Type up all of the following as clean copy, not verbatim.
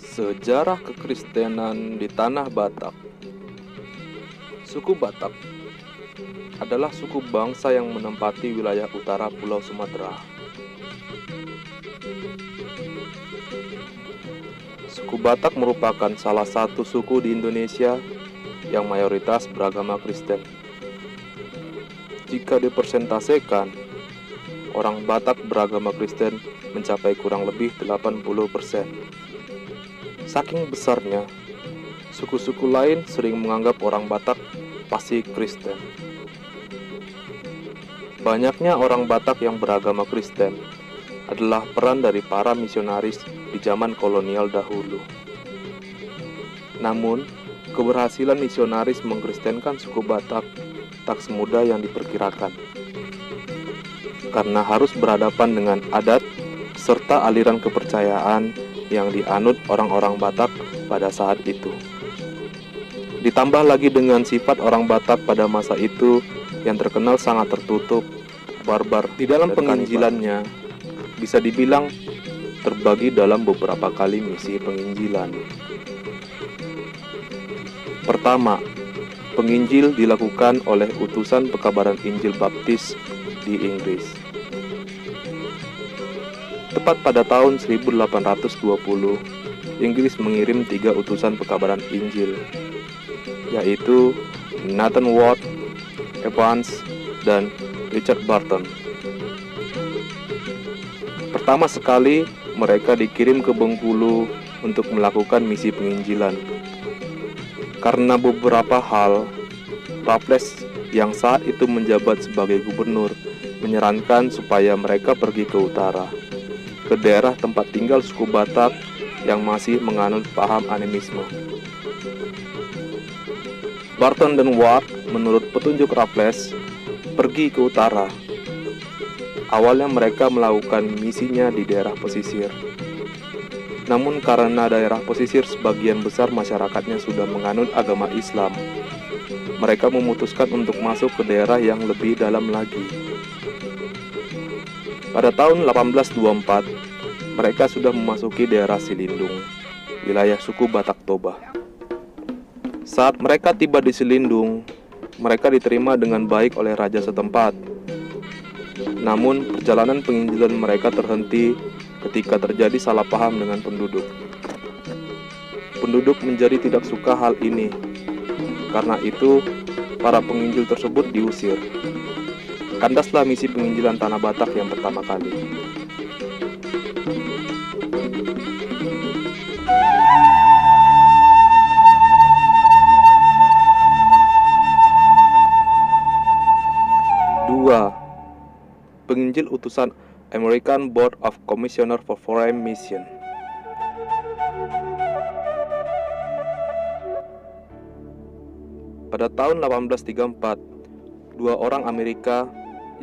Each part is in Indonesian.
Sejarah kekristenan di tanah Batak. Suku Batak adalah suku bangsa yang menempati wilayah utara Pulau Sumatera. Suku Batak merupakan salah satu suku di Indonesia yang mayoritas beragama Kristen. Jika dipersentasekan, orang Batak beragama Kristen mencapai kurang lebih 80%. Saking besarnya, suku-suku lain sering menganggap orang Batak pasti Kristen. Banyaknya orang Batak yang beragama Kristen adalah peran dari para misionaris di zaman kolonial dahulu. Namun, keberhasilan misionaris mengkristenkan suku Batak tak semudah yang diperkirakan, karena harus berhadapan dengan adat serta aliran kepercayaan yang dianut orang-orang Batak pada saat itu. Ditambah lagi dengan sifat orang Batak pada masa itu yang terkenal sangat tertutup, barbar. Di dalam penginjilannya bisa dibilang terbagi dalam beberapa kali misi penginjilan. Pertama, penginjil dilakukan oleh utusan pekabaran Injil Baptis di Inggris. Tepat pada tahun 1820, Inggris mengirim 3 utusan pekabaran Injil, yaitu Nathan Ward, Evans, dan Richard Barton. Pertama sekali, mereka dikirim ke Bengkulu untuk melakukan misi penginjilan. Karena beberapa hal, Raffles yang saat itu menjabat sebagai gubernur menyarankan supaya mereka pergi ke utara, ke daerah tempat tinggal suku Batak yang masih menganut paham animisme. Barton dan Ward menurut petunjuk Raffles pergi ke utara. Awalnya mereka melakukan misinya di daerah pesisir. Namun karena daerah pesisir sebagian besar masyarakatnya sudah menganut agama Islam, mereka memutuskan untuk masuk ke daerah yang lebih dalam lagi. Pada tahun 1824, mereka sudah memasuki daerah Silindung, wilayah suku Batak Toba. Saat mereka tiba di Silindung, mereka diterima dengan baik oleh raja setempat. Namun, perjalanan penginjilan mereka terhenti ketika terjadi salah paham dengan penduduk. Penduduk menjadi tidak suka hal ini. Karena itu, para penginjil tersebut diusir. Kandaslah misi penginjilan tanah Batak yang pertama kali. Penginjil utusan American Board of Commissioner for Foreign Mission. Pada tahun 1834, 2 orang Amerika,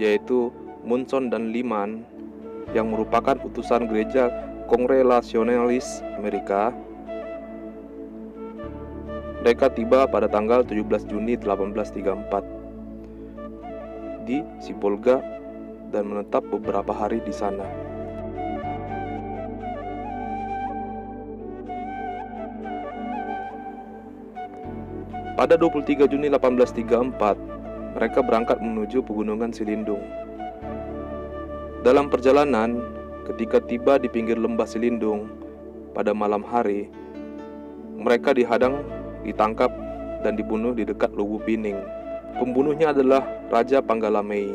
yaitu Munson dan Lyman, yang merupakan utusan gereja Kongregasionalis Amerika, mereka tiba pada tanggal 17 Juni 1834 di Sibolga dan menetap beberapa hari di sana. Pada 23 Juni 1834, mereka berangkat menuju pegunungan Silindung. Dalam perjalanan, ketika tiba di pinggir lembah Silindung pada malam hari, mereka dihadang, ditangkap, dan dibunuh di dekat Lubu Pining. Pembunuhnya adalah Raja Panggalamei,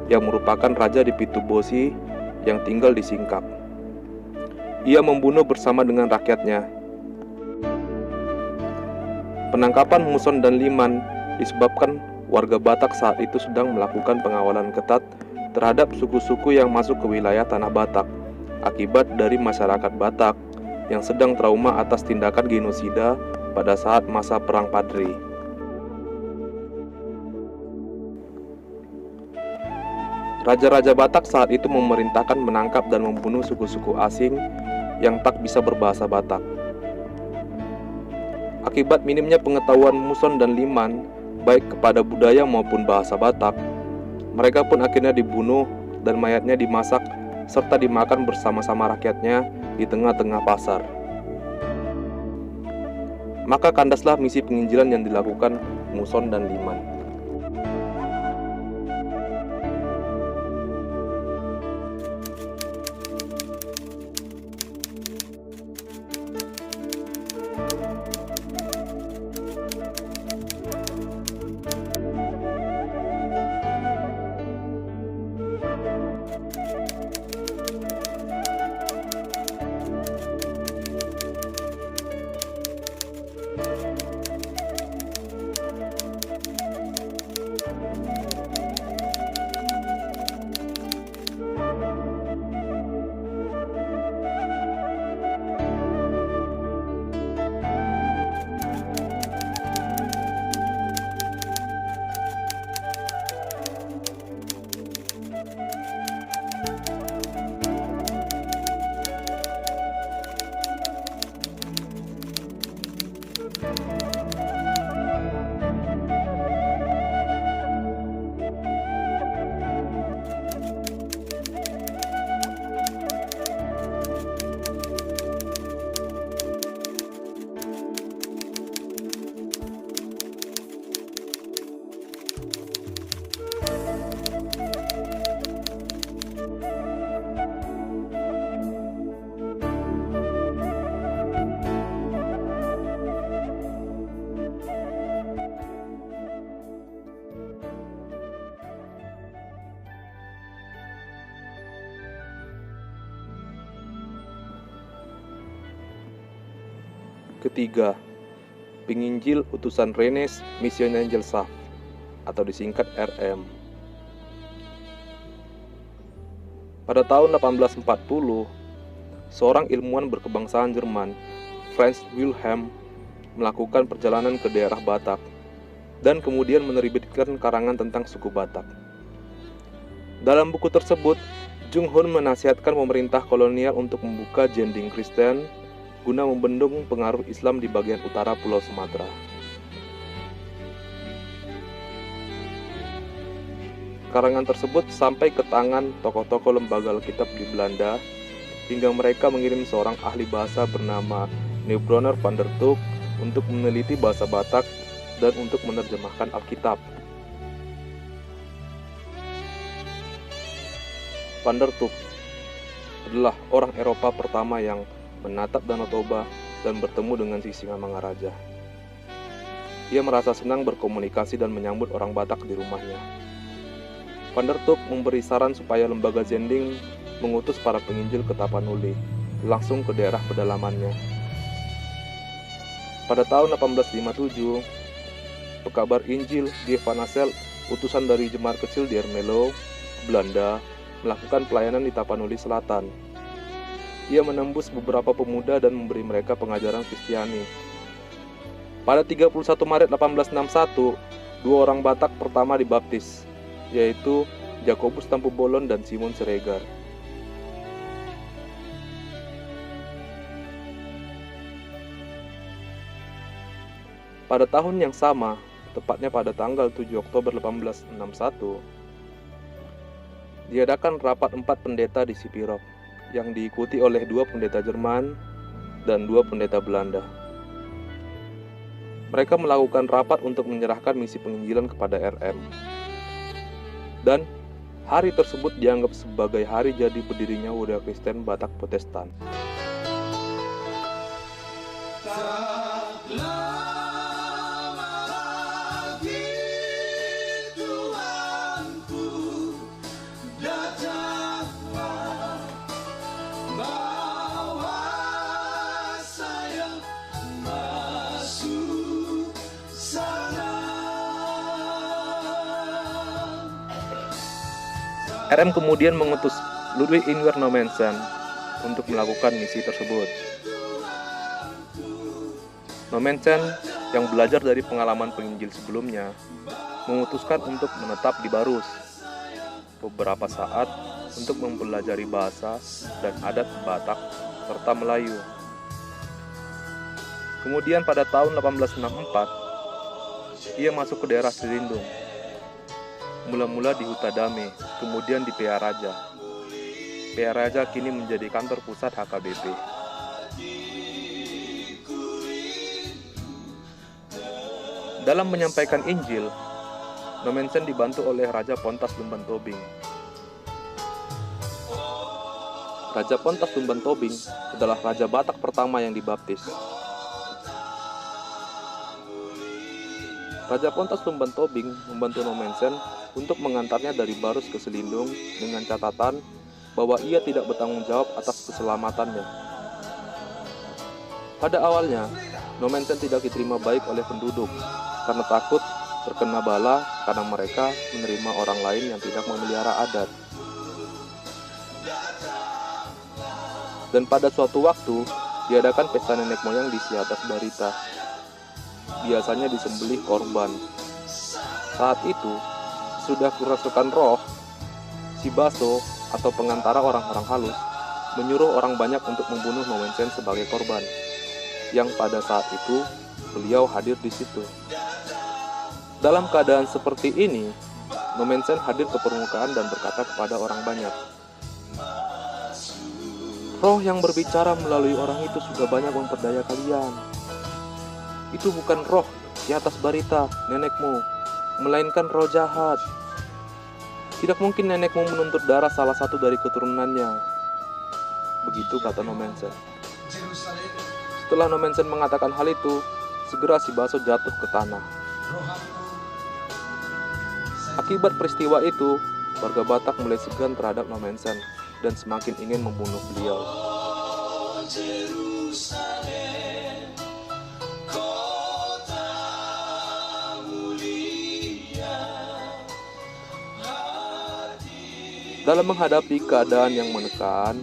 yang merupakan raja di Pitubosi yang tinggal di Singkap. Ia membunuh bersama dengan rakyatnya. Penangkapan Muson dan Lyman disebabkan warga Batak saat itu sedang melakukan pengawalan ketat terhadap suku-suku yang masuk ke wilayah tanah Batak akibat dari masyarakat Batak yang sedang trauma atas tindakan genosida pada saat masa Perang Padri. Raja-raja Batak saat itu memerintahkan menangkap dan membunuh suku-suku asing yang tak bisa berbahasa Batak. Akibat minimnya pengetahuan Muson dan Lyman, baik kepada budaya maupun bahasa Batak, mereka pun akhirnya dibunuh dan mayatnya dimasak serta dimakan bersama-sama rakyatnya di tengah-tengah pasar. Maka kandaslah misi penginjilan yang dilakukan Muson dan Liman. Ketiga, penginjil utusan Rennes Mission Angel Staff atau disingkat RM. Pada tahun 1840, seorang ilmuwan berkebangsaan Jerman, Franz Wilhelm, melakukan perjalanan ke daerah Batak dan kemudian menerbitkan karangan tentang suku Batak. Dalam buku tersebut, Jung Hun menasihatkan pemerintah kolonial untuk membuka jending Kristen guna membendung pengaruh Islam di bagian utara Pulau Sumatera. Karangan tersebut sampai ke tangan tokoh-tokoh lembaga Alkitab di Belanda hingga mereka mengirim seorang ahli bahasa bernama Neubronner van der Tuuk untuk meneliti bahasa Batak dan untuk menerjemahkan Alkitab. Van der Tuuk adalah orang Eropa pertama yang menatap Danau Toba dan bertemu dengan Sisingamangaraja. Ia merasa senang berkomunikasi dan menyambut orang Batak di rumahnya. Van der Tuuk memberi saran supaya lembaga Zending mengutus para penginjil ke Tapanuli, langsung ke daerah pedalamannya. Pada tahun 1857, pekabar Injil G. van Asselt, utusan dari jemaat kecil di Ermelo, Belanda, melakukan pelayanan di Tapanuli Selatan. Ia menembus beberapa pemuda dan memberi mereka pengajaran Kristiani. Pada 31 Maret 1861, dua orang Batak pertama dibaptis, yaitu Jakobus Tampu Bolon dan Simon Siregar. Pada tahun yang sama, tepatnya pada tanggal 7 Oktober 1861, diadakan rapat 4 pendeta di Sipirok, yang diikuti oleh 2 pendeta Jerman dan 2 pendeta Belanda. Mereka melakukan rapat untuk menyerahkan misi penginjilan kepada RM. Dan hari tersebut dianggap sebagai hari jadi berdirinya Budaya Kristen Batak Protestan. RM kemudian mengutus Ludwig Ingwer Nommensen untuk melakukan misi tersebut. Nommensen yang belajar dari pengalaman penginjil sebelumnya memutuskan untuk menetap di Barus beberapa saat untuk mempelajari bahasa dan adat Batak serta Melayu. Kemudian pada tahun 1864, ia masuk ke daerah Silindung. Mula-mula di Huta Dame, kemudian di PA Raja. PA Raja kini menjadi kantor pusat HKBP. Dalam menyampaikan Injil, Nommensen dibantu oleh Raja Pontas Lumban Tobing. Raja Pontas Lumban Tobing adalah Raja Batak pertama yang dibaptis. Raja Pontas Lumban Tobing membantu Nommensen untuk mengantarnya dari Barus ke Selindung dengan catatan bahwa ia tidak bertanggung jawab atas keselamatannya. Pada awalnya, Nommensen tidak diterima baik oleh penduduk karena takut terkena bala karena mereka menerima orang lain yang tidak memelihara adat. Dan pada suatu waktu, diadakan pesta nenek moyang di Siatas Barita. Biasanya disembelih korban. Saat itu, sudah kerasukan roh, si Baso atau pengantara orang-orang halus menyuruh orang banyak untuk membunuh Nommensen sebagai korban, yang pada saat itu beliau hadir di situ. Dalam keadaan seperti ini, Nommensen hadir ke permukaan dan berkata kepada orang banyak, "Roh yang berbicara melalui orang itu sudah banyak memperdaya kalian. Itu bukan roh di atas Barita, nenekmu, melainkan roh jahat. Tidak mungkin nenekmu menuntut darah salah satu dari keturunannya." Begitu kata Nommensen. Setelah Nommensen mengatakan hal itu, segera si Baso jatuh ke tanah. Akibat peristiwa itu, warga Batak mulai segan terhadap Nommensen dan semakin ingin membunuh beliau. Dalam menghadapi keadaan yang menekan,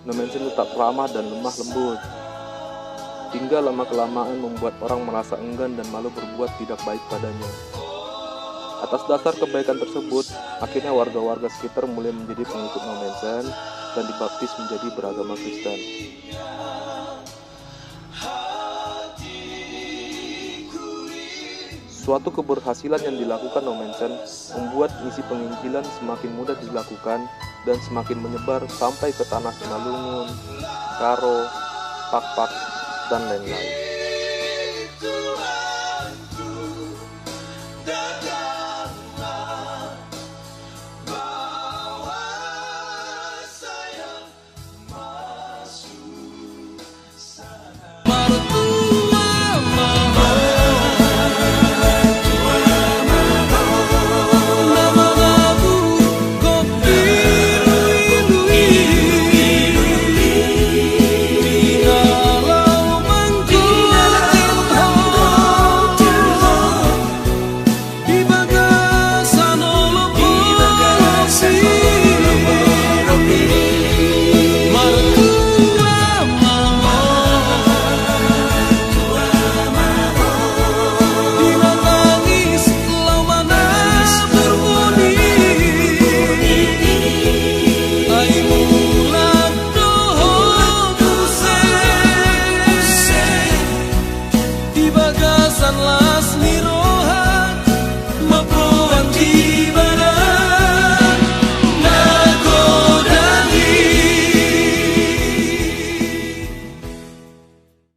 Nommensen tetap ramah dan lemah lembut, hingga lama-kelamaan membuat orang merasa enggan dan malu berbuat tidak baik padanya. Atas dasar kebaikan tersebut, akhirnya warga-warga sekitar mulai menjadi pengikut Nommensen dan dibaptis menjadi beragama Kristen. Suatu keberhasilan yang dilakukan Nommensen membuat misi penginjilan semakin mudah dilakukan dan semakin menyebar sampai ke tanah Sinalungun, Karo, Pakpak, dan lain-lain. Di bagasan las niro